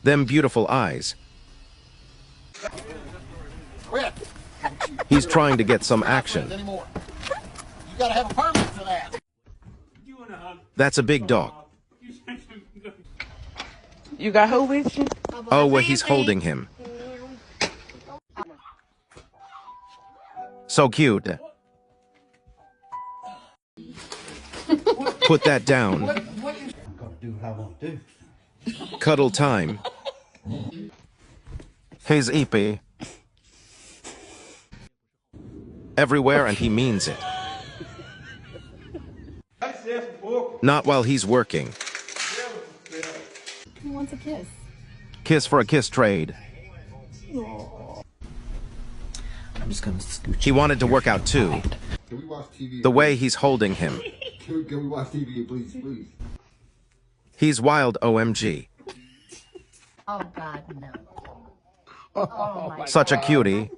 Them beautiful eyes. Quit. He's trying to get some action. You gotta have a permit for that. That's a big dog. You got who with you? Oh, well, he's holding him. So cute. Put that down. I've got to do what I want to do. Cuddle time. He's eepy. Everywhere, and he means it. Not while he's working. He wants a kiss. Kiss for a kiss trade. I'm just gonna scooch. He wanted to work out too. Can we watch TV? The way he's holding him. Can we watch TV, please, please? He's wild, OMG. Oh, God, no. Oh, my Such a cutie.